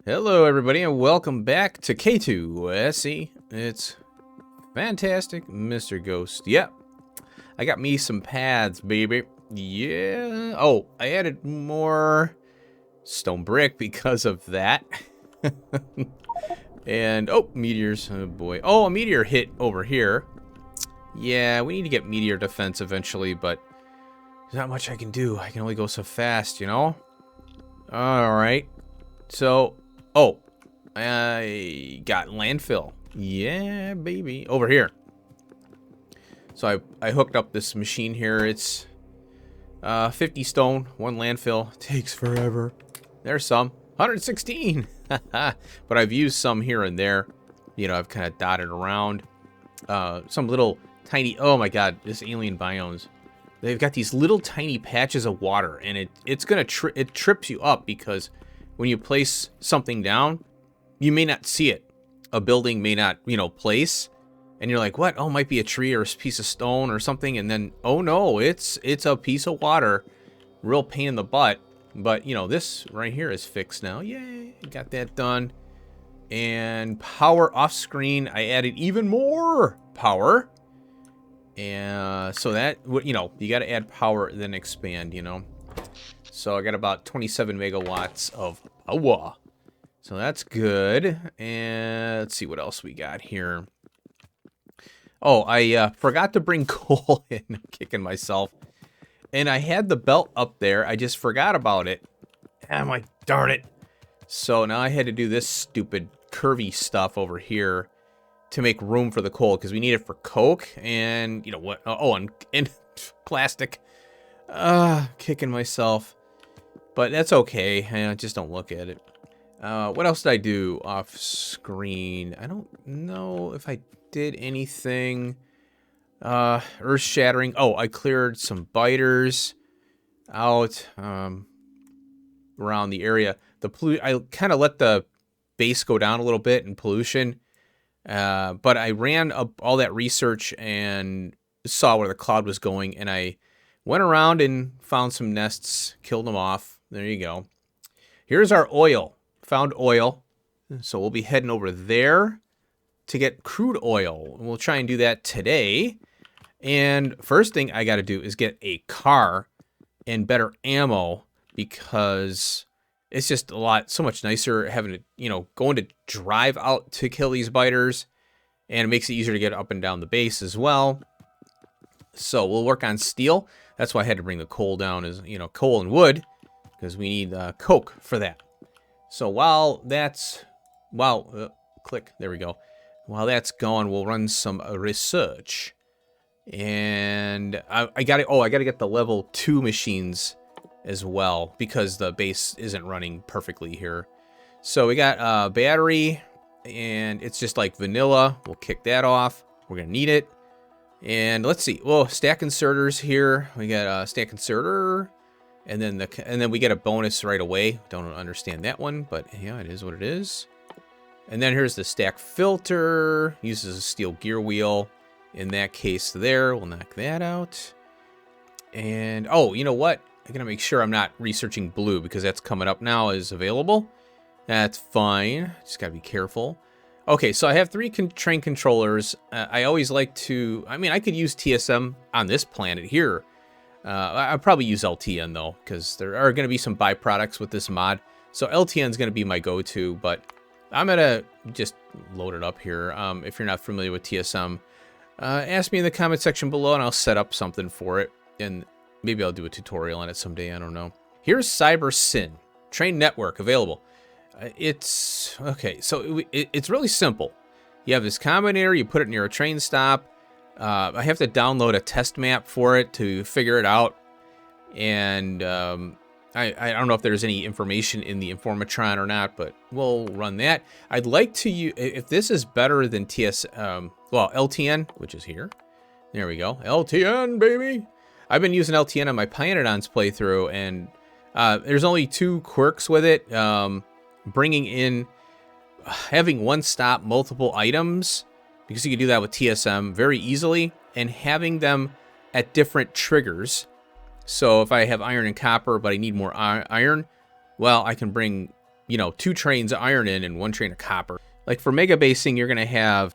Hello everybody and welcome back to K2SE. It's fantastic, Mr. Ghost. Yep, I got me some paths, baby. Yeah. Oh, I added more stone brick because of that. And, oh, meteors. Oh boy. Oh, a meteor hit over here. Yeah, we need to get meteor defense eventually, but there's not much I can do. I can only go so fast, you know? Alright. So, oh, I got landfill. Yeah, baby. Over here. So I hooked up this machine here. It's 50 stone, one landfill. Takes forever. There's some. 116. But I've used some here and there. You know, I've kind of dotted around. Some little tiny, oh my god, this alien biomes. They've got these little tiny patches of water, and it trips you up because when you place something down, you may not see it. A building may not, place. And you're like, what? Oh, might be a tree or a piece of stone or something. And then, oh no, it's a piece of water. Real pain in the butt. But, this right here is fixed now. Yay, got that done. And power off screen, I added even more power. And so that, you got to add power, then expand, So I got about 27 megawatts of power. So that's good. And let's see what else we got here. Oh, I forgot to bring coal in. I'm kicking myself. And I had the belt up there. I just forgot about it. I'm like, darn it. So now I had to do this stupid curvy stuff over here to make room for the coal, because we need it for coke and, you know what? Oh, and plastic. Kicking myself. But that's okay. Just don't look at it. What else did I do off screen? I don't know if I did anything. Earth shattering. Oh, I cleared some biters out around the area. I kind of let the base go down a little bit in pollution. But I ran up all that research and saw where the cloud was going, and I went around and found some nests, killed them off. There you go. Here's our oil. Found oil. So we'll be heading over there to get crude oil. We'll try and do that today. And first thing I got to do is get a car and better ammo, because it's just so much nicer having to, going to drive out to kill these biters, and it makes it easier to get up and down the base as well. So we'll work on steel. That's why I had to bring the coal down, is, coal and wood, because we need coke for that. So click, there we go. While that's going, we'll run some research. And I got to get the level 2 machines as well, because the base isn't running perfectly here. So we got a battery, and it's just like vanilla. We'll kick that off. We're gonna need it. And let's see. Well, stack inserters here. We got a stack inserter, and then we get a bonus right away. Don't understand that one, but yeah, it is what it is. And then here's the stack filter. Uses a steel gear wheel. In that case, there we'll knock that out. And oh, you know what? I'm gonna make sure I'm not researching blue, because that's coming up now as available. That's fine. Just gotta be careful. Okay, so I have 3 train controllers. I always like to, I could use TSM on this planet here. I'll probably use LTN though, because there are gonna be some byproducts with this mod. So LTN is gonna be my go-to, but I'm gonna just load it up here. If you're not familiar with TSM, ask me in the comment section below, and I'll set up something for it. And maybe I'll do a tutorial on it someday, I don't know. Here's CyberSyn, train network available. It's, okay, so it's really simple. You have this combinator, you put it near a train stop. I have to download a test map for it to figure it out. And I don't know if there's any information in the Informatron or not, but we'll run that. I'd like to use, if this is better than LTN, which is here. There we go. LTN, baby. I've been using LTN on my Pioneerdons playthrough, and there's only 2 quirks with it. Bringing in, having one stop multiple items, because you can do that with TSM very easily, and having them at different triggers. So if I have iron and copper, but I need more iron, well, I can bring 2 trains of iron in and 1 train of copper. Like for mega basing, you're going to have,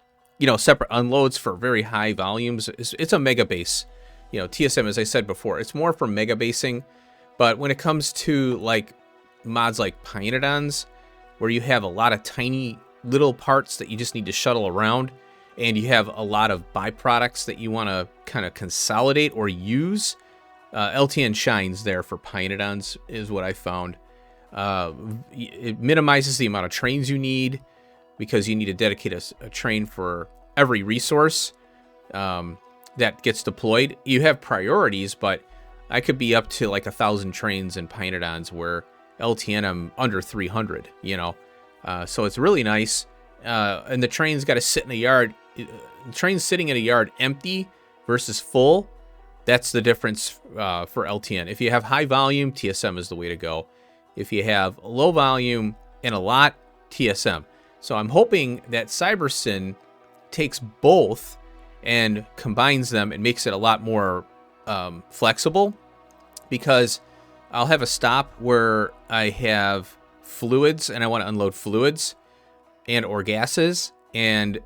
separate unloads for very high volumes. It's a mega base. TSM, as I said before, it's more for mega basing. But when it comes to like mods like Pionodons, where you have a lot of tiny little parts that you just need to shuttle around, and you have a lot of byproducts that you want to kind of consolidate or use, LTN shines there for Pionodons, is what I found. It minimizes the amount of trains you need, because you need to dedicate a train for every resource that gets deployed. You have priorities, but I could be up to like 1,000 trains in Pionodons, where LTN I'm under 300, so it's really nice. And the train's got to sit in a yard. The train's sitting in a yard empty versus full. That's the difference for LTN. If you have high volume, TSM is the way to go. If you have low volume and a lot, TSM. So I'm hoping that CyberSyn takes both and combines them and makes it a lot more flexible, because I'll have a stop where I have fluids and I want to unload fluids and or gases and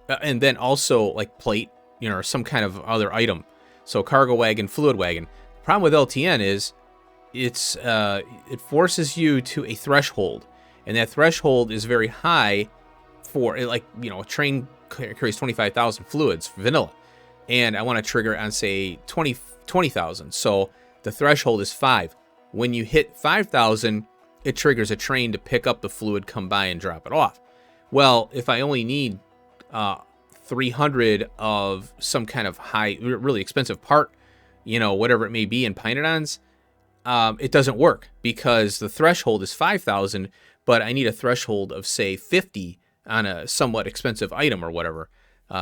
then also like plate, or some kind of other item. So cargo wagon, fluid wagon. The problem with LTN is it forces you to a threshold, and that threshold is very high for a train carries 25,000 fluids, vanilla, and I want to trigger on say 20,000. So the threshold is 5. When you hit 5,000, it triggers a train to pick up the fluid, come by, and drop it off. Well, if I only need 300 of some kind of high, really expensive part, whatever it may be in Pionodons, it doesn't work, because the threshold is 5,000, but I need a threshold of say 50 on a somewhat expensive item or whatever.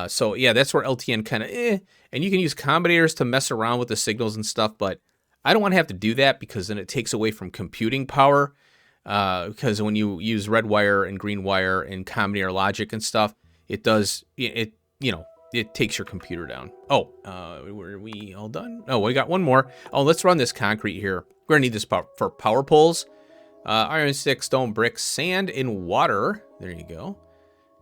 So yeah, that's where LTN kind of and you can use combinators to mess around with the signals and stuff, but I don't want to have to do that, because then it takes away from computing power. Because when you use red wire and green wire and combinator logic and stuff, it takes your computer down. Oh, were we all done? Oh, we got one more. Oh, let's run this concrete here. We're gonna need this for power poles. Iron stick, stone, bricks, sand, and water. There you go.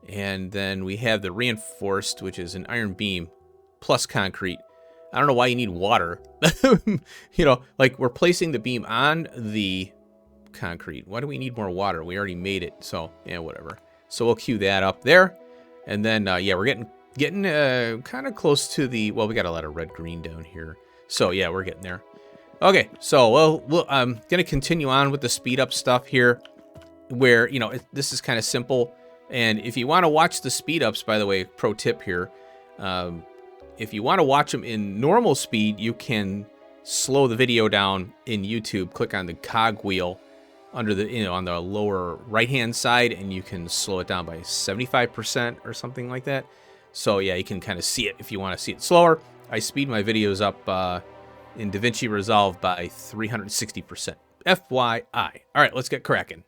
And then we have the reinforced, which is an iron beam plus concrete. I don't know why you need water. Like we're placing the beam on the concrete. Why do we need more water? We already made it. So yeah, whatever. So we'll queue that up there. And then yeah, we're getting kind of close to the, well, we got a lot of red green down here. So yeah, we're getting there. Okay, so I'm gonna continue on with the speed up stuff here, where this is kind of simple. And if you want to watch the speed ups, by the way, pro tip here, if you want to watch them in normal speed, you can slow the video down in YouTube. Click on the cog wheel under the on the lower right hand side, and you can slow it down by 75% or something like that. So yeah, you can kind of see it if you want to see it slower. I speed my videos up in DaVinci Resolve by 360%. FYI. All right, let's get cracking.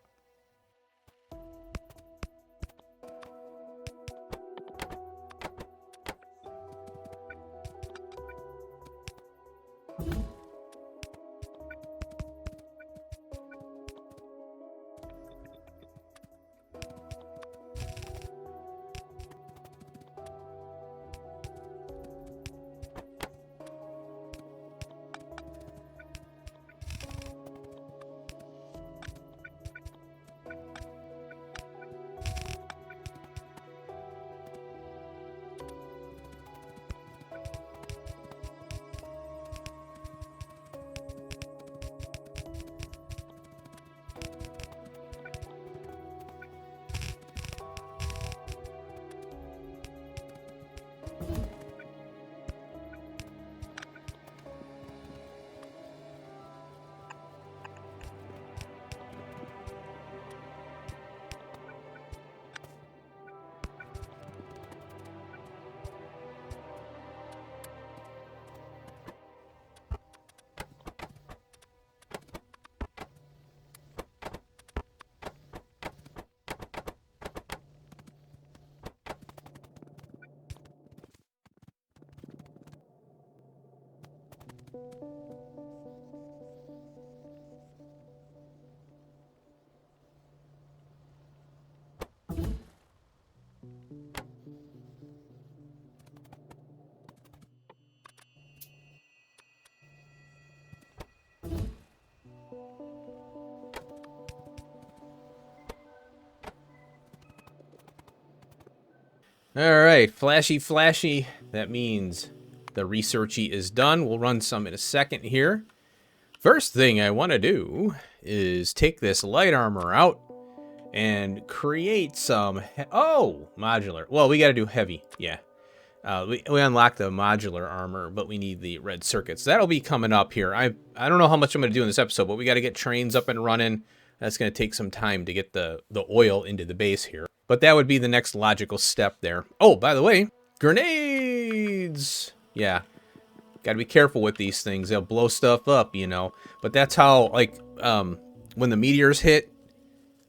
Alright, flashy, flashy. That means the researchy is done. We'll run some in a second here. First thing I want to do is take this light armor out and create some... modular. Well, we got to do heavy. Yeah. We unlocked the modular armor, but we need the red circuits. That'll be coming up here. I don't know how much I'm going to do in this episode, but we got to get trains up and running. That's going to take some time to get the oil into the base here. But that would be the next logical step there. Oh, by the way, grenades! Yeah, got to be careful with these things. They'll blow stuff up, you know. But that's how, like, when the meteors hit,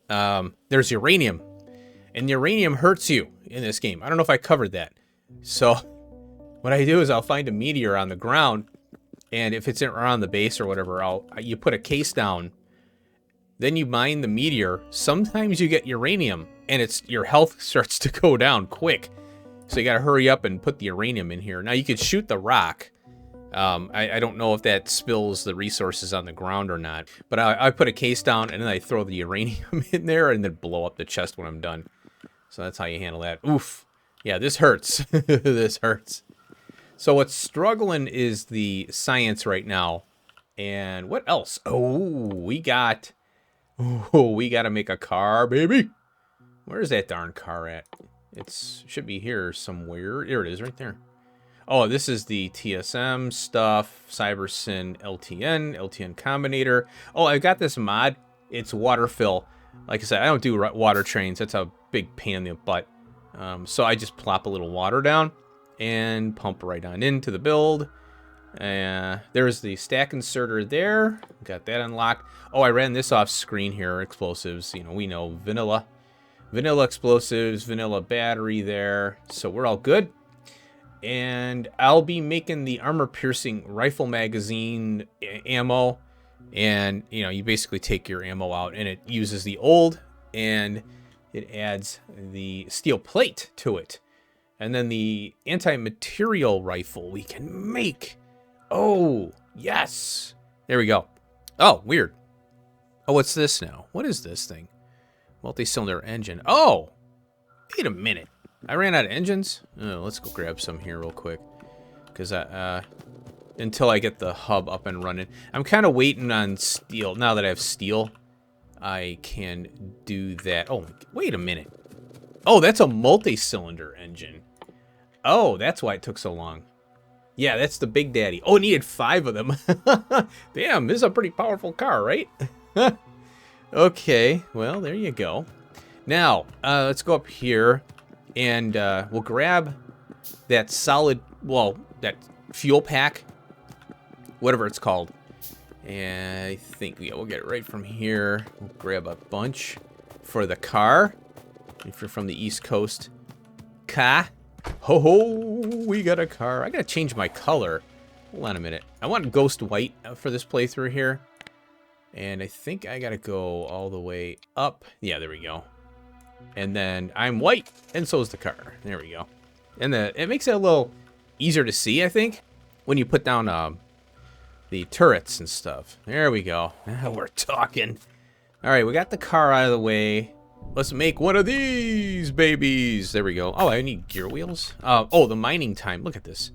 there's uranium. And uranium hurts you in this game. I don't know if I covered that. So what I do is I'll find a meteor on the ground, and if it's around the base or whatever, you put a case down. Then you mine the meteor. Sometimes you get uranium, and your health starts to go down quick. So you got to hurry up and put the uranium in here. Now you could shoot the rock. I don't know if that spills the resources on the ground or not. But I put a case down, and then I throw the uranium in there, and then blow up the chest when I'm done. So that's how you handle that. Oof. Yeah, this hurts. This hurts. So what's struggling is the science right now. And what else? We got to make a car, baby. Where's that darn car at? It should be here somewhere. There it is, right there. Oh, this is the TSM stuff. CyberSyn LTN Combinator. Oh, I got this mod. It's water fill. Like I said, I don't do water trains. That's a big pain in the butt. So I just plop a little water down and pump right on into the build. There's the stack inserter there. Got that unlocked. Oh, I ran this off screen here. Explosives. You know, we know vanilla explosives, vanilla battery there. So we're all good. And I'll be making the armor-piercing rifle magazine ammo. And, you know, you basically take your ammo out, and it uses the old, and it adds the steel plate to it. And then the anti-material rifle we can make. Oh, yes. There we go. Oh, weird. Oh, what's this now? What is this thing? Multi-cylinder engine. Oh, wait a minute. I ran out of engines? Oh, let's go grab some here real quick. Because until I get the hub up and running. I'm kind of waiting on steel. Now that I have steel, I can do that. Oh, wait a minute. Oh, that's a multi-cylinder engine. Oh, that's why it took so long. Yeah, that's the Big Daddy. Oh, it needed 5 of them. Damn, this is a pretty powerful car, right? Okay, well, there you go. Now, let's go up here, and we'll grab that solid, well, that fuel pack, whatever it's called. And I think, yeah, we'll get it right from here. We'll grab a bunch for the car. If you're from the East Coast. Ho ho, we got a car. I gotta change my color. Hold on a minute. I want ghost white for this playthrough here. And I think I gotta go all the way up. Yeah, there we go. And then I'm white, and so is the car. There we go. And it makes it a little easier to see, I think, when you put down the turrets and stuff. There we go. Now we're talking. All right, we got the car out of the way. Let's make one of these babies. There we go. Oh, I need gear wheels. Oh, the mining time. Look at this.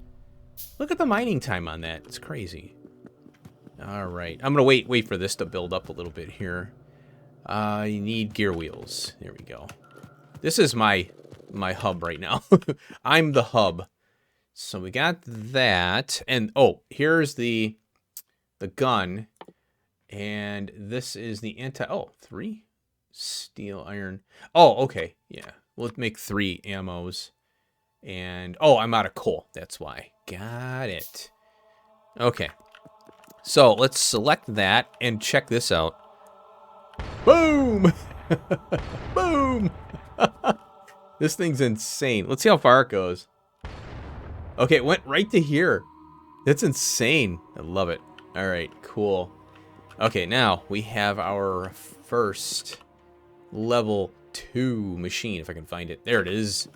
Look at the mining time on that. It's crazy. All right. I'm going to wait for this to build up a little bit here. You need gear wheels. There we go. This is my hub right now. I'm the hub. So we got that. And, oh, here's the gun. And this is the oh, 3? Steel, iron. Oh, okay. Yeah. We'll make 3 ammos. And, oh, I'm out of coal. That's why. Got it. Okay. So let's select that and check this out. Boom! Boom! This thing's insane. Let's see how far it goes. Okay, it went right to here. That's insane. I love it. All right, cool. Okay, now we have our first level 2 machine, if I can find it. There it is.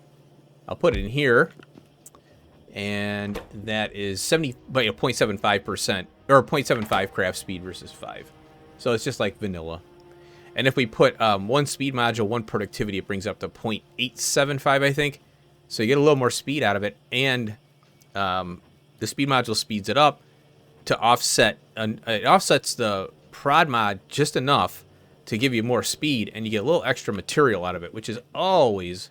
I'll put it in here. And that is 0.75%, or 0.75 craft speed versus 5. So it's just like vanilla. And if we put 1 speed module, 1 productivity, it brings up to 0.875, I think. So you get a little more speed out of it, and the speed module speeds it up to offset. It offsets the prod mod just enough to give you more speed, and you get a little extra material out of it, which is always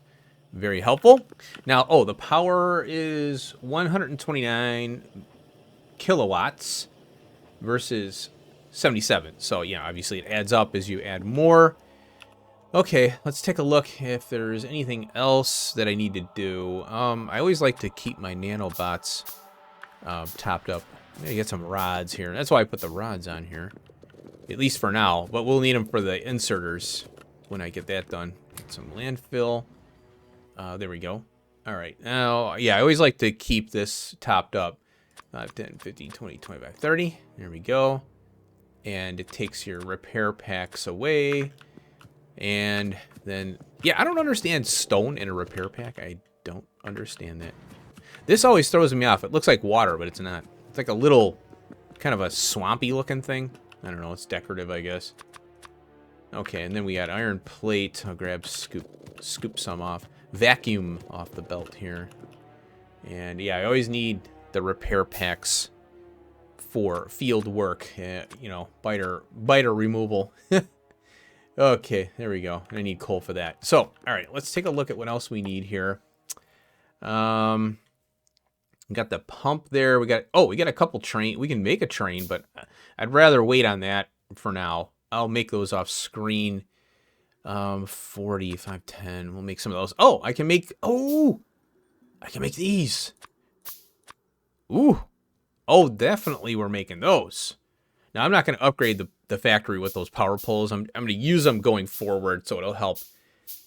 very helpful. Now, the power is 129 kilowatts versus 77. So, yeah, obviously it adds up as you add more. Okay, let's take a look if there's anything else that I need to do. I always like to keep my nanobots topped up. I'm gonna get some rods here. That's why I put the rods on here. At least for now, but we'll need them for the inserters when I get that done. Get some landfill. There we go. All right. Now, yeah, I always like to keep this topped up. 5, 10, 15, 20, 25, 30. There we go. And it takes your repair packs away. And then, yeah, I don't understand stone in a repair pack. I don't understand that. This always throws me off. It looks like water, but it's not. It's like a little, kind of a swampy looking thing. I don't know. It's decorative, I guess. Okay, and then we got iron plate. I'll grab, scoop some off. Vacuum off the belt here. And yeah, I always need the repair packs for field work. You know, biter removal. Okay, there we go. I need coal for that. So, all right, let's take a look at what else we need here. We got the pump there. We got a couple train. We can make a train, but I'd rather wait on that for now. I'll make those off screen. 40, 5, 10. We'll make some of those. I can make these. Ooh. Definitely we're making those. Now, I'm not going to upgrade the factory with those power poles. I'm going to use them going forward, so it'll help.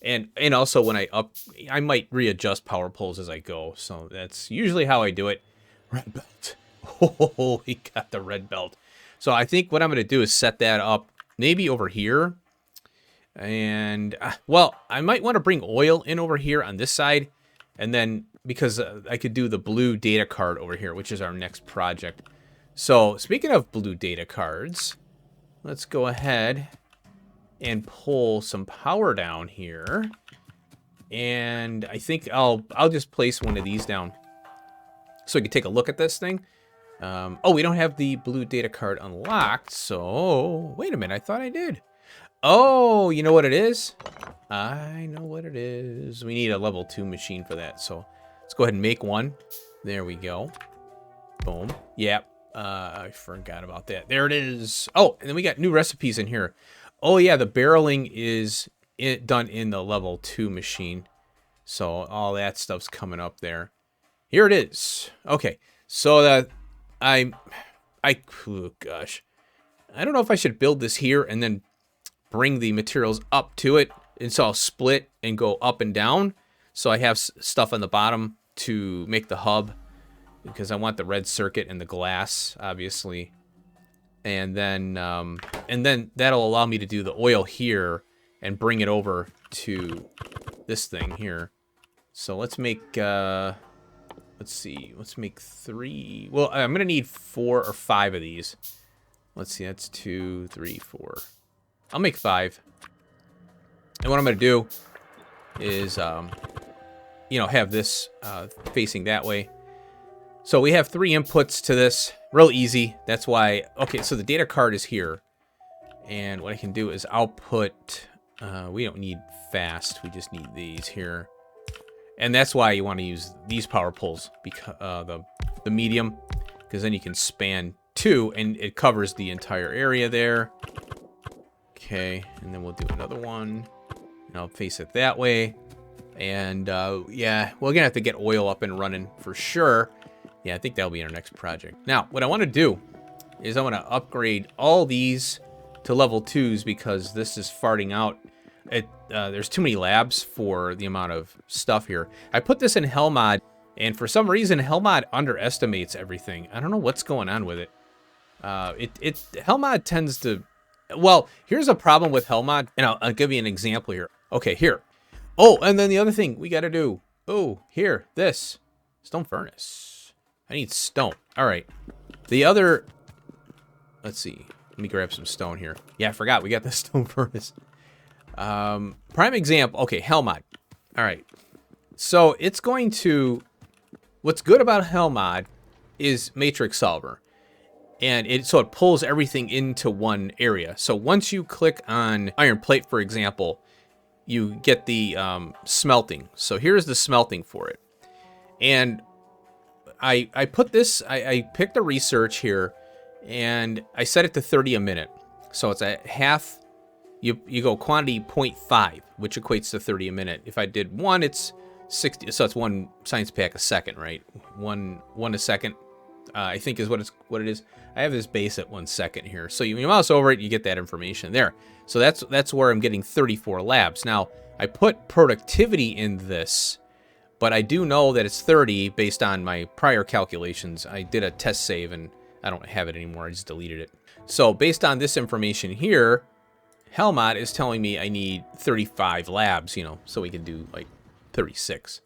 And also when I might readjust power poles as I go. So that's usually how I do it. Red belt. Oh, he got the red belt. So I think what I'm going to do is set that up maybe over here. And, well, I might want to bring oil in over here on this side. And then, because I could do the blue data card over here, which is our next project. So, speaking of blue data cards, let's go ahead and pull some power down here. And I think I'll just place one of these down so we can take a look at this thing. We don't have the blue data card unlocked, so wait a minute, I thought I did. Oh, you know what it is? I know what it is. We need a level 2 machine for that, so let's go ahead and make one. There we go. Boom. Yep. I forgot about that. There it is. Oh, and then we got new recipes in here. Oh, yeah, the barreling is done in the level 2 machine. So all that stuff's coming up there. Here it is. Okay, so that oh gosh. I don't know if I should build this here and then bring the materials up to it. And so I'll split and go up and down. So I have stuff on the bottom to make the hub, because I want the red circuit and the glass, obviously. And then that'll allow me to do the oil here and bring it over to this thing here. So let's make, let's see, let's make 3. Well, I'm going to need 4 or 5 of these. Let's see, that's 2, 3, 4. I'll make 5. And what I'm going to do is, you know, have this facing that way. So we have 3 inputs to this. Real easy. That's why. Okay, so the data card is here. And what I can do is output. We don't need fast. We just need these here. And that's why you want to use these power poles, because the medium, because then you can span 2 and it covers the entire area there. Okay, and then we'll do another one. And I'll face it that way. And yeah, we're gonna have to get oil up and running for sure. Yeah, I think that'll be our next project. Now, what I want to do is I want to upgrade all these to level 2s, because this is farting out. There's too many labs for the amount of stuff here. I put this in Helmod, and for some reason, Helmod underestimates everything. I don't know what's going on with it. Helmod tends to... Well, here's a problem with Helmod, and I'll give you an example here. Okay, here. Oh, and then the other thing we got to do. Oh, here, this. Stone furnace. I need stone. All right. The other... Let's see. Let me grab some stone here. Yeah, I forgot. We got the stone furnace. Prime example. Okay, Helmod. All right. So it's going to, what's good about Helmod is matrix solver. And so it pulls everything into one area. So once you click on iron plate, for example, you get the smelting. So here's the smelting for it. And I put this, I picked a research here, and I set it to 30 a minute. So it's a half, you go quantity 0.5, which equates to 30 a minute. If I did 1, it's 60, so it's 1 science pack a second, right? One a second, I think is what it is. I have this base at 1 second here. So you mouse over it, you get that information there. So that's where I'm getting 34 labs. Now, I put productivity in this, but I do know that it's 30 based on my prior calculations. I did a test save and I don't have it anymore. I just deleted it. So based on this information here, Helmod is telling me I need 35 labs, so we can do like 36.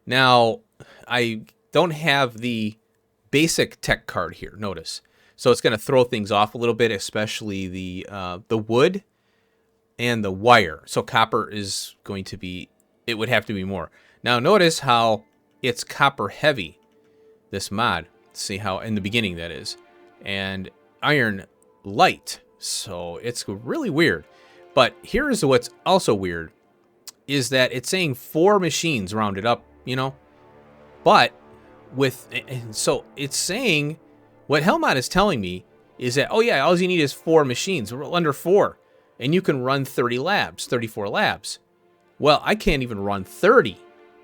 Now, I don't have the basic tech card here, notice. So it's going to throw things off a little bit, especially the wood and the wire. So copper is going to be, it would have to be more. Now notice how it's copper heavy, this mod. See how in the beginning that is. And iron light. So it's really weird. But here's what's also weird, is that it's saying 4 machines rounded up, But so it's saying, what Helmod is telling me is that, oh yeah, all you need is 4 machines, under 4. And you can run 30 labs, 34 labs. Well, I can't even run 30.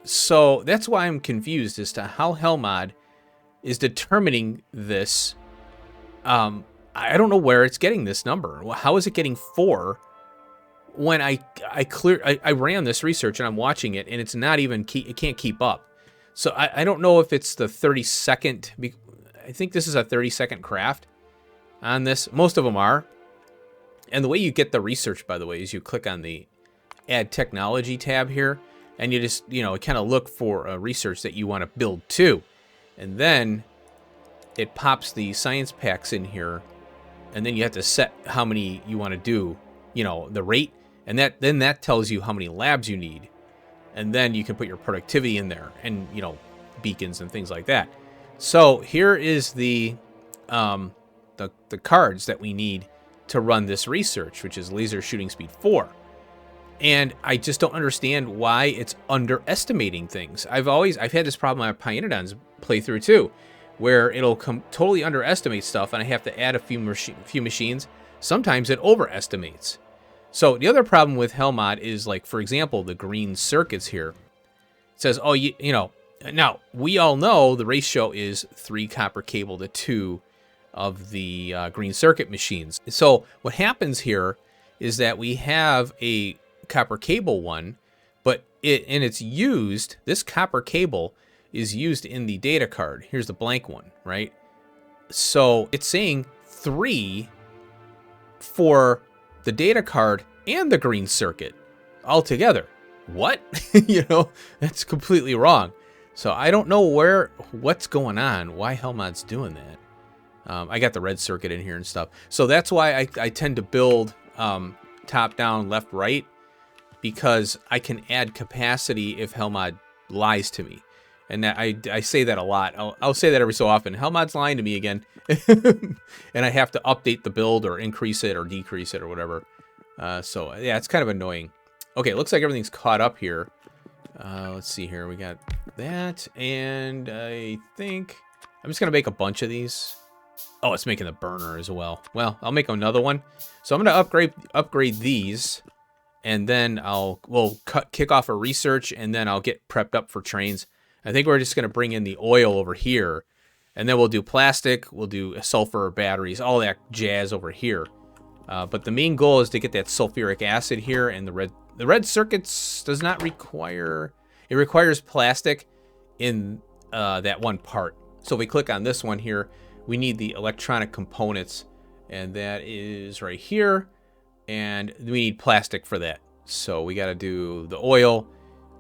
So that's why I'm confused as to how Helmod is determining this. I don't know where it's getting this number. How is it getting 4 when I ran this research and I'm watching it and it's not even, it can't keep up. So I don't know if it's the 30-second, I think this is a 30-second craft on this. Most of them are. And the way you get the research, by the way, is you click on the Add Technology tab here, and you just, kind of look for a research that you want to build to. And then it pops the science packs in here, and then you have to set how many you want to do, the rate, and then that tells you how many labs you need. And then you can put your productivity in there and, beacons and things like that. So here is the cards that we need to run this research, which is laser shooting speed 4. And I just don't understand why it's underestimating things. I've had this problem on Pionidon's playthrough too, where it'll totally underestimate stuff, and I have to add a few machines. Sometimes it overestimates. So the other problem with Helmod is, like, for example, the green circuits here. It says, oh, now we all know the ratio is 3 copper cable to 2 of the green circuit machines. So what happens here is that we have a copper cable one, but it's used, this copper cable is used in the data card. Here's the blank one, right? So it's saying 3 for the data card and the green circuit all together. What? That's completely wrong. So I don't know what's going on, why Helmod's doing that. I got the red circuit in here and stuff. So that's why I tend to build top down, left, right, because I can add capacity if Helmod lies to me. And that I say that a lot. I'll say that every so often. Helmod's lying to me again. And I have to update the build or increase it or decrease it or whatever. So yeah, it's kind of annoying. Okay, it looks like everything's caught up here. Let's see here. We got that. And I think I'm just going to make a bunch of these. Oh, it's making the burner as well. Well, I'll make another one. So I'm going to upgrade these. And then we'll kick off a research, and then I'll get prepped up for trains. I think we're just going to bring in the oil over here, and then we'll do plastic, we'll do sulfur batteries, all that jazz over here. But the main goal is to get that sulfuric acid here, and the red circuits does not require, it requires plastic in that one part. So if we click on this one here, we need the electronic components, and that is right here. And we need plastic for that. So we got to do the oil,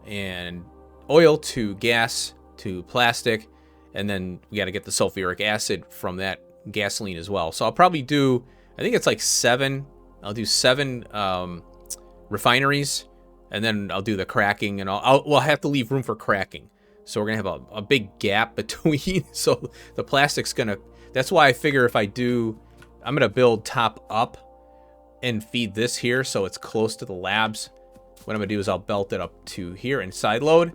and oil to gas to plastic. And then we got to get the sulfuric acid from that gasoline as well. So I'll probably do, I think it's like 7. I'll do 7 refineries And then I'll do the cracking, and we'll have to leave room for cracking. So we're going to have a big gap between. So the plastic's going to... That's why I figure if I do... I'm going to build top up and feed this here so it's close to the labs. What I'm going to do is I'll belt it up to here and side load.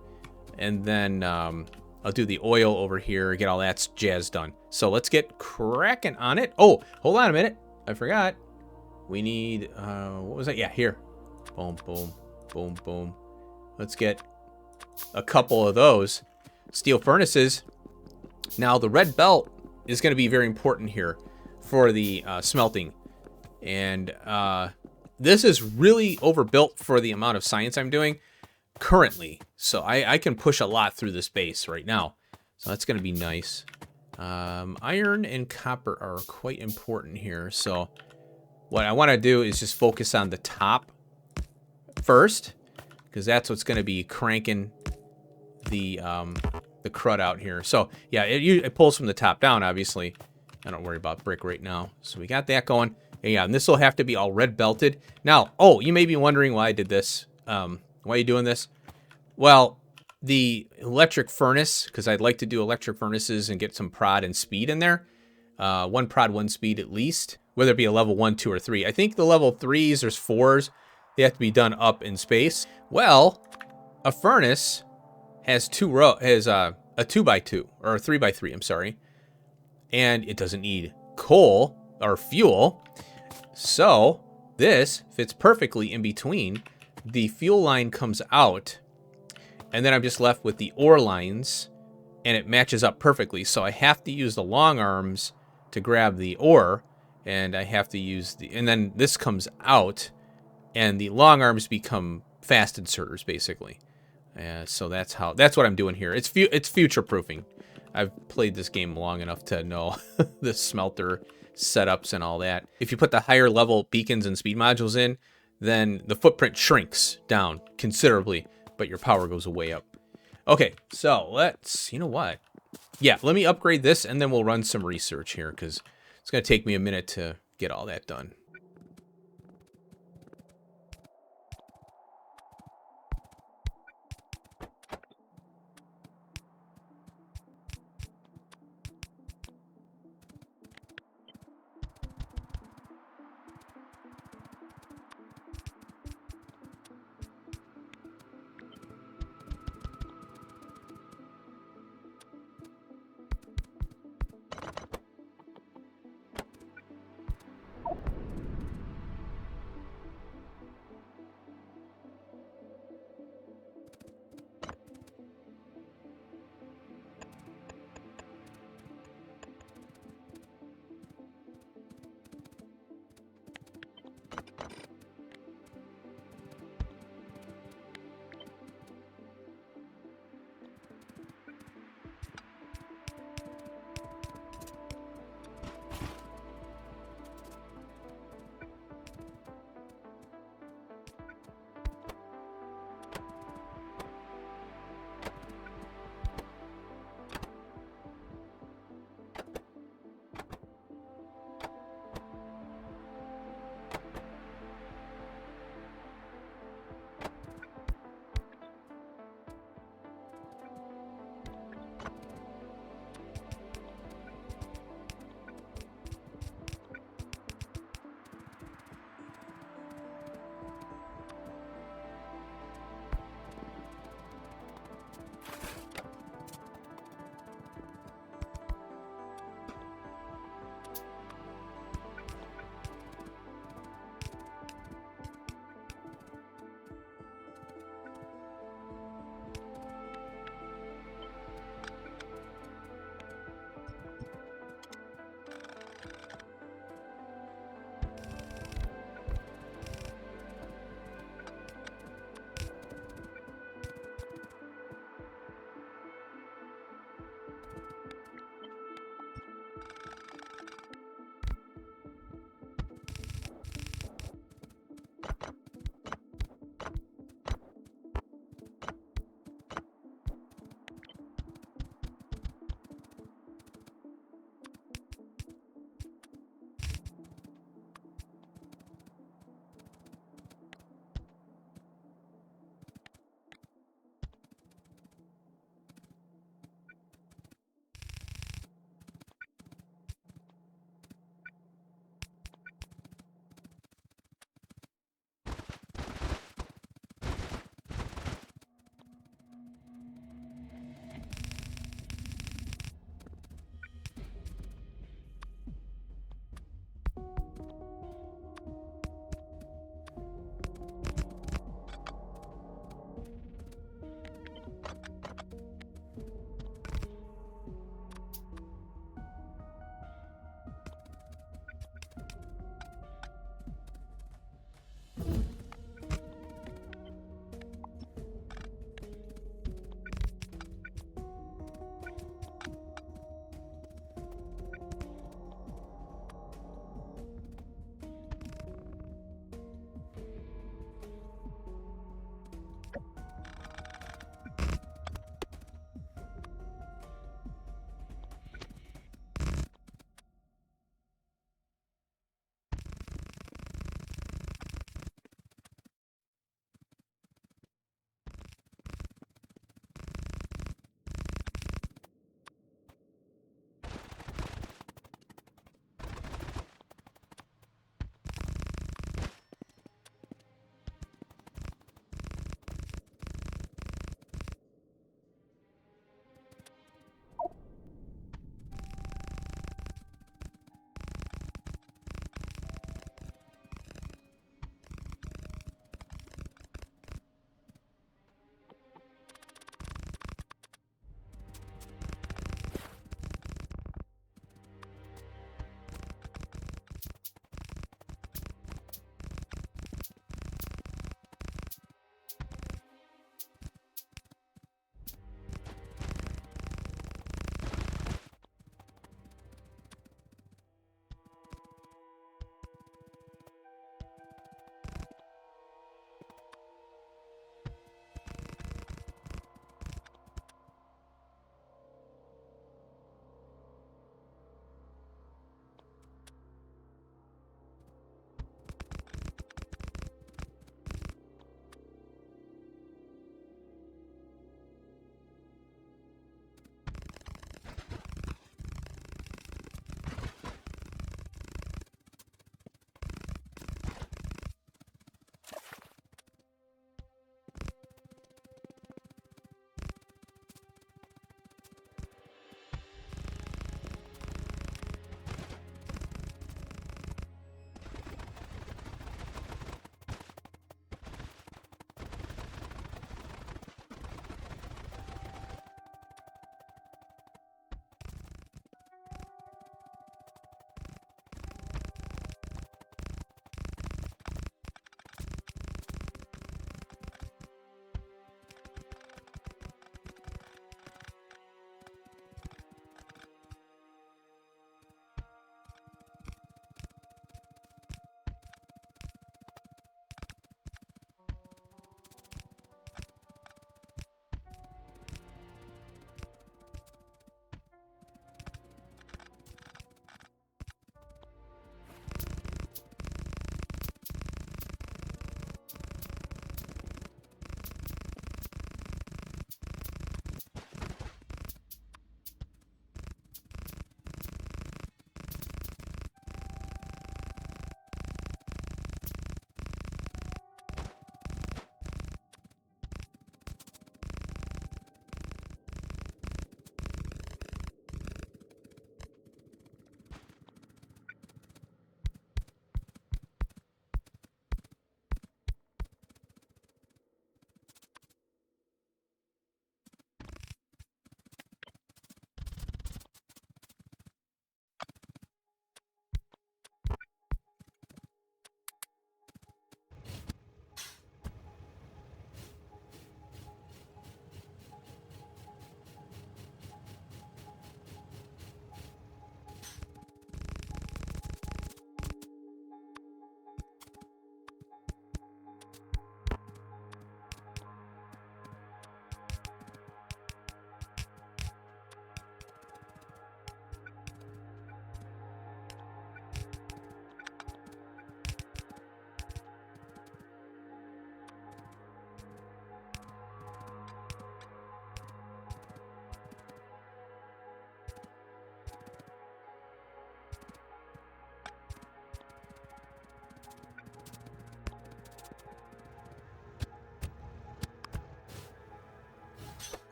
And then I'll do the oil over here, get all that jazz done. So let's get cracking on it. Oh, hold on a minute. I forgot. We need... what was that? Yeah, here. Boom, boom, boom, boom. Let's get a couple of those steel furnaces. Now the red belt is going to be very important here for the smelting, and this is really overbuilt for the amount of science I'm doing currently, so I can push a lot through this base right now, so that's going to be nice. Iron and copper are quite important here, so what I want to do is just focus on the top first, because that's what's going to be cranking the crud out here. So yeah, it pulls from the top down, obviously. I don't worry about brick right now. So we got that going. And yeah, and this will have to be all red belted. Now, oh, you may be wondering why I did this. Why are you doing this? Well, the electric furnace, because I'd like to do electric furnaces and get some prod and speed in there. 1 prod, 1 speed at least. Whether it be a level 1, 2, or 3. I think the level 3s, there's 4s. They have to be done up in space. Well, a furnace has a 2x2 or a 3x3, I'm sorry, and it doesn't need coal or fuel, so this fits perfectly in between. The fuel line comes out, and then I'm just left with the ore lines, and it matches up perfectly. So I have to use the long arms to grab the ore, and I have to use and then this comes out, and the long arms become fast inserters basically. So that's what I'm doing here. It's future proofing. I've played this game long enough to know the smelter setups and all that. If you put the higher level beacons and speed modules in, then the footprint shrinks down considerably, but your power goes way up. Okay, so you know what? Yeah, let me upgrade this, and then we'll run some research here, because it's going to take me a minute to get all that done.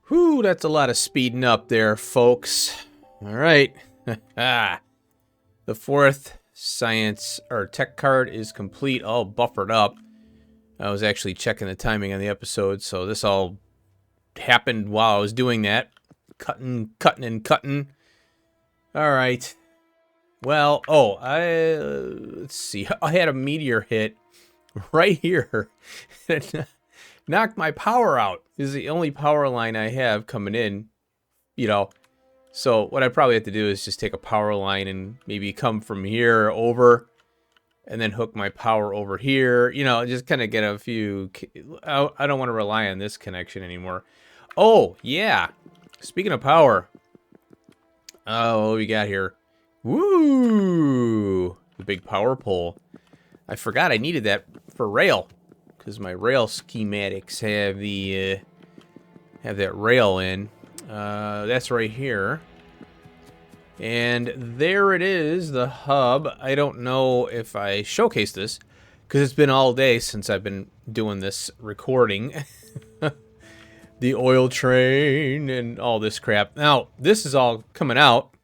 Whew, that's a lot of speeding up there, folks. All right. The fourth science or tech card is complete, all buffered up. I was actually checking the timing on the episode, so this all happened while I was doing that. Cutting. All right. Well, let's see. I had a meteor hit right here. Knocked my power out. This is the only power line I have coming in, you know. So what I probably have to do is just take a power line and maybe come from here over and then hook my power over here. You know, just kind of get a few... I don't want to rely on this connection anymore. Oh, yeah. Speaking of power. Oh, what we got here? Woo! The big power pole. I forgot I needed that for rail. Because my rail schematics have that rail in. That's right here. And there it is, the hub. I don't know if I showcased this, because it's been all day since I've been doing this recording. The oil train and all this crap. Now, this is all coming out.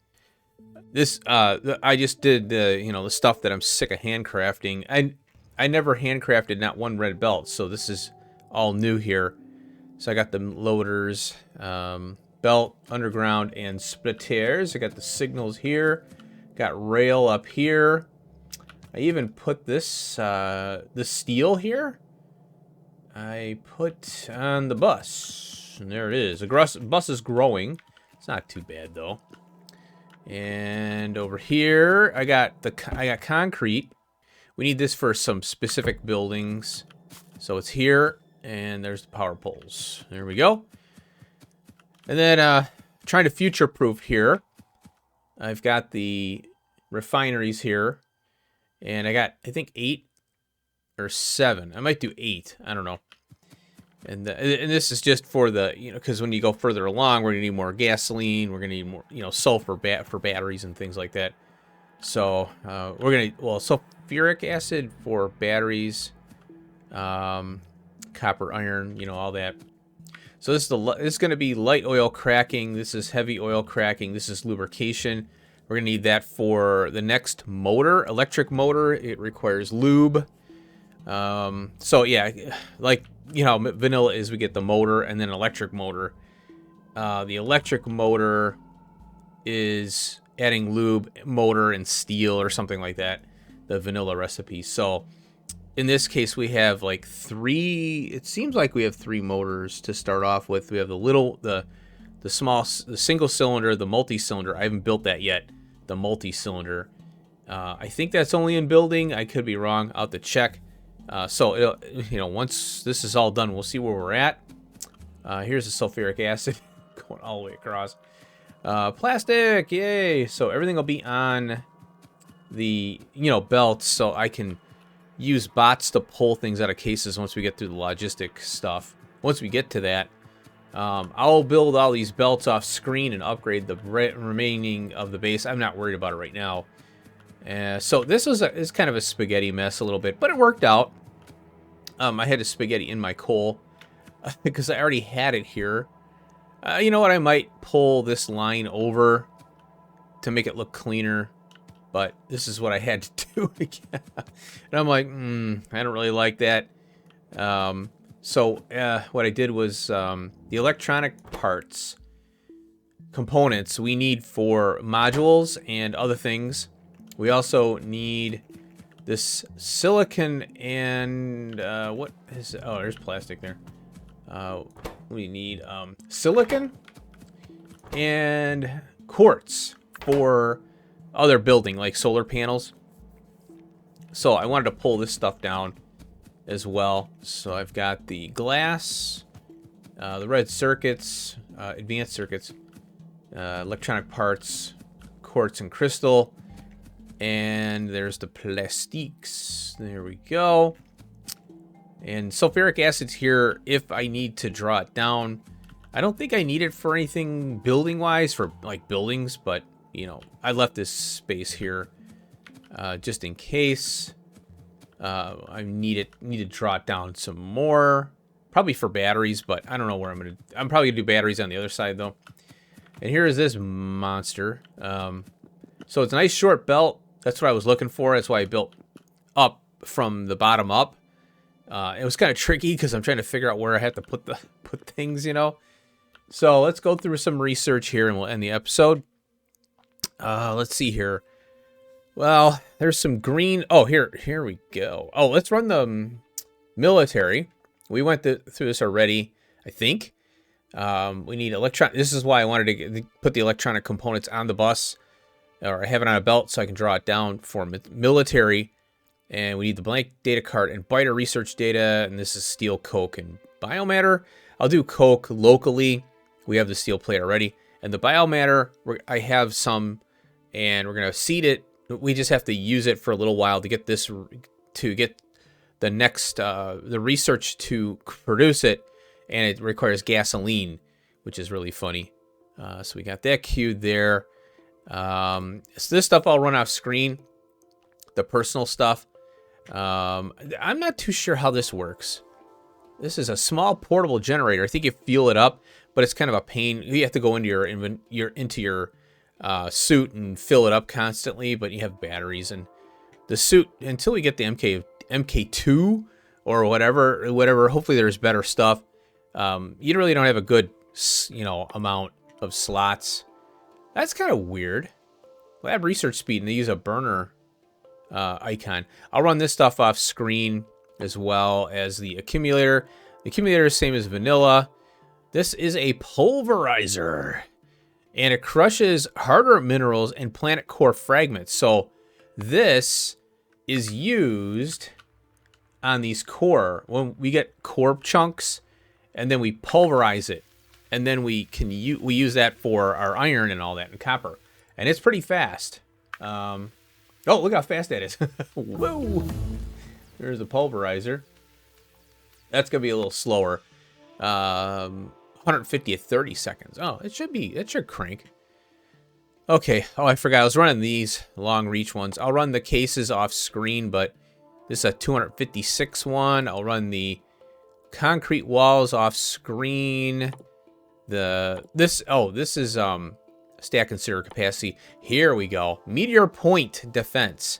This, I just did the stuff that I'm sick of handcrafting. I never handcrafted not one red belt, so this is all new here. So I got the loaders, belt, underground, and splitters. I got the signals here. Got rail up here. I even put this, the steel here. I put on the bus, and there it is. The bus is growing. It's not too bad though. And over here, I got concrete. We need this for some specific buildings. So it's here, and there's the power poles. There we go. And then trying to future-proof here. I've got the refineries here. And I got, I think, 8 or 7. I might do 8. I don't know. And this is just for the, because when you go further along, we're going to need more gasoline. We're going to need more, sulfur for batteries and things like that. So we're going to, sulfuric acid for batteries, copper, iron, all that. So this is going to be light oil cracking. This is heavy oil cracking. This is lubrication. We're going to need that for the next motor, electric motor. It requires lube. So yeah, like, vanilla is we get the motor and then electric motor. The electric motor is adding lube, motor, and steel or something like that. The vanilla recipe. So in this case, we have like 3. It seems like we have 3 motors to start off with. We have the single cylinder, the multi-cylinder. I haven't built that yet. The multi-cylinder. I think that's only in building. I could be wrong. I'll have to check. So it'll, once this is all done, we'll see where we're at. Here's the sulfuric acid going all the way across. Plastic, yay! So everything will be on the belts, so I can use bots to pull things out of cases once we get through the logistic stuff. Once we get to that, I'll build all these belts off screen and upgrade the remaining of the base. I'm not worried about it right now. So this is kind of a spaghetti mess a little bit, but it worked out. I had a spaghetti in my coal because I already had it here. You know what? I might pull this line over to make it look cleaner, but this is what I had to do again. And I'm like, I don't really like that. So what I did was the electronic parts, components we need for modules and other things. We also need this silicon and what is? Oh, there's plastic there. We need silicon and quartz for other building, like solar panels. So I wanted to pull this stuff down as well. So I've got the glass, the red circuits, advanced circuits, electronic parts, quartz and crystal. And there's the plastiques. There we go. And sulfuric acid's here if I need to draw it down. I don't think I need it for anything building-wise, for like buildings, but I left this space here just in case I need to draw it down some more. Probably for batteries, but I don't know where I'm going to... I'm probably going to do batteries on the other side, though. And here is this monster. So it's a nice short belt. That's what I was looking for. That's why I built up from the bottom up. It was kind of tricky because I'm trying to figure out where I have to put things, you know. So let's go through some research here and we'll end the episode. Let's see here. Well, there's some green... Oh, here we go. Oh, let's run the military. We went through this already, I think. We need This is why I wanted to put the electronic components on the bus, or I have it on a belt so I can draw it down for military. And we need the blank data card and biter research data. And this is steel, coke, and biomatter. I'll do coke locally. We have the steel plate already. And the biomatter, I have some, and we're going to seed it. We just have to use it for a little while to get this, to get the next, the research to produce it. And it requires gasoline, which is really funny. So we got that queued there. So this stuff I'll run off screen. The personal stuff. I'm not too sure how this works. This is a small portable generator. I think you fuel it up, but it's kind of a pain. You have to go into your suit and fill it up constantly, but you have batteries and the suit until we get the MK2 or whatever. Hopefully there's better stuff. You really don't have a good, amount of slots. That's kind of weird. Lab research speed, and they use a burner icon. I'll run this stuff off screen as well as the accumulator. The accumulator is same as vanilla. This is a pulverizer, and it crushes harder minerals and planet core fragments. So this is used on these core. When we get core chunks, and then we pulverize it, and then we use that for our iron and all that, and copper. And it's pretty fast. Oh, look how fast that is. Whoa. There's the pulverizer. That's going to be a little slower. 150 at 30 seconds. Oh, it should crank. Okay. Oh, I forgot. I was running these long reach ones. I'll run the cases off screen, but this is a 256 one. I'll run the concrete walls off screen. This is stack and sewer capacity. Here we go. Meteor point defense.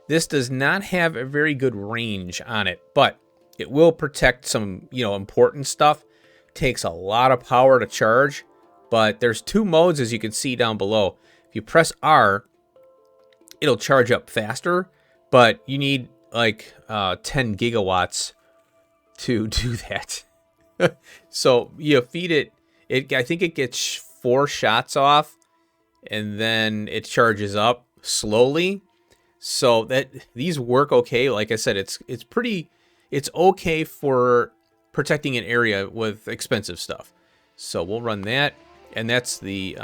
This does not have a very good range on it, but it will protect some, important stuff. Takes a lot of power to charge, but there's two modes, as you can see down below. If you press R, it'll charge up faster, but you need like 10 gigawatts to do that. So you feed it. I think it gets 4 shots off, and then it charges up slowly. So that these work okay. Like I said, it's okay for protecting an area with expensive stuff. So we'll run that, and that's the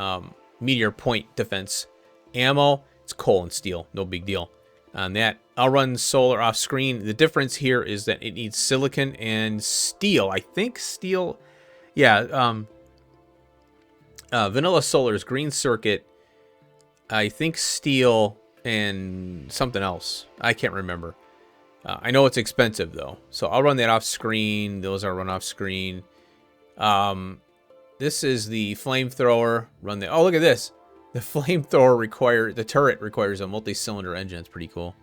meteor point defense ammo. It's coal and steel, no big deal on that. I'll run solar off screen. The difference here is that it needs silicon and steel. I think steel, yeah. Vanilla solar is green circuit. I think steel and something else. I can't remember. I know it's expensive though, so I'll run that off screen. Those are run off screen. This is the flamethrower. Run the. Oh, look at this. The flamethrower the turret requires a multi-cylinder engine. It's pretty cool.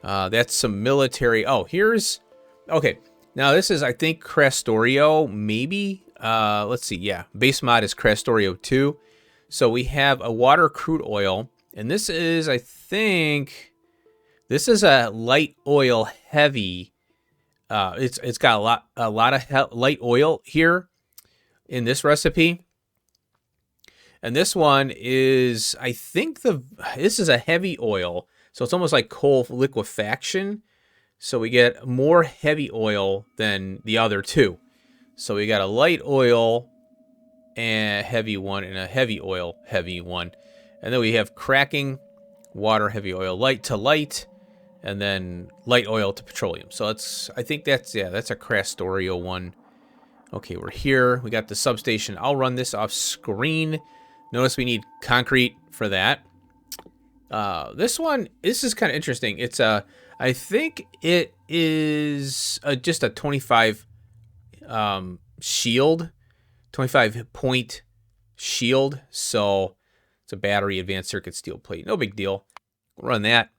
That's some military. Oh, here's. Okay, now this is, I think, Crastorio, maybe. Let's see. Yeah, base mod is Crastorio 2. So we have a water crude oil, and this is, I think, this is a light oil heavy. It's got a lot of light oil here in this recipe. And this one is, I think this is a heavy oil. So it's almost like coal liquefaction. So we get more heavy oil than the other two. So we got a light oil and heavy one, and a heavy oil heavy one. And then we have cracking, water, heavy oil, light to light, and then light oil to petroleum. So I think that's a Crastorio one. Okay, we're here. We got the substation. I'll run this off screen. Notice we need concrete for that. This is kind of interesting. It's I think it is just a 25 shield, 25-point shield. So it's a battery, advanced circuit, steel plate. No big deal. We'll run that.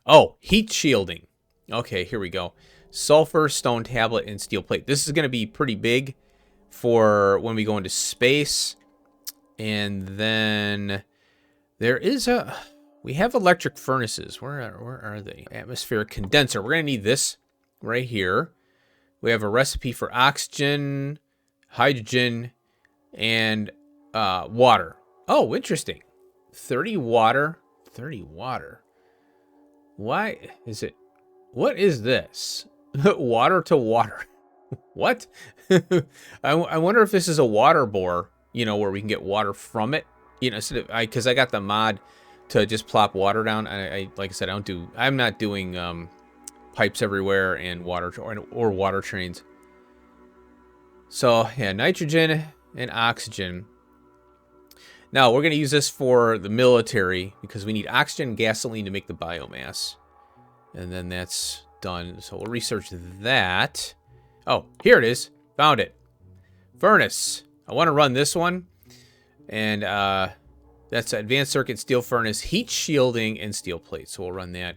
Oh, heat shielding. Okay, here we go. Sulfur, stone tablet, and steel plate. This is going to be pretty big for when we go into space. And then there is we have electric furnaces. Where are they? Atmospheric condenser. We're going to need this right here. We have a recipe for oxygen, hydrogen, and water. Oh, interesting. 30 water. 30 water. Why is it? What is this? Water to water. What? I wonder if this is a water bore, you know, where we can get water from it. You know, because I got the mod to just plop water down. I like I said, I'm not doing pipes everywhere and water or water trains. So yeah, nitrogen and oxygen. Now we're gonna use this for the military because we need oxygen and gasoline to make the biomass. And then that's done. So we'll research that. Oh, here it is. Found it. Furnace. I want to run this one. And that's advanced circuit, steel furnace, heat shielding, and steel plate. So we'll run that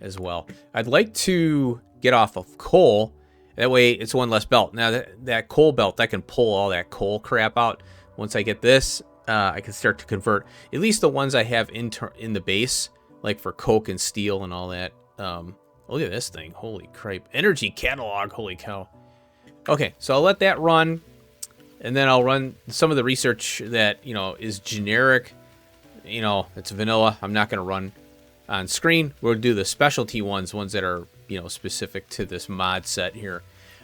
as well. I'd like to get off of coal. That way it's one less belt. Now that coal belt, I can pull all that coal crap out. Once I get this, I can start to convert at least the ones I have in the base, like for coke and steel and all that. Look at this thing. Holy crap. Energy catalog. Holy cow. Okay, so I'll let that run. And then I'll run some of the research that, you know, is generic. You know, it's vanilla. I'm not going to run on screen. We'll do the specialty ones that are, you know, specific to this mod set here.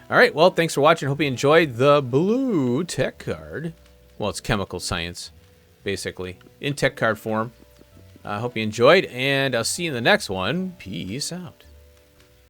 All right, well, thanks for watching. Hope you enjoyed the blue tech card. Well, it's chemical science, basically, in tech card form. I hope you enjoyed, and I'll see you in the next one. Peace out.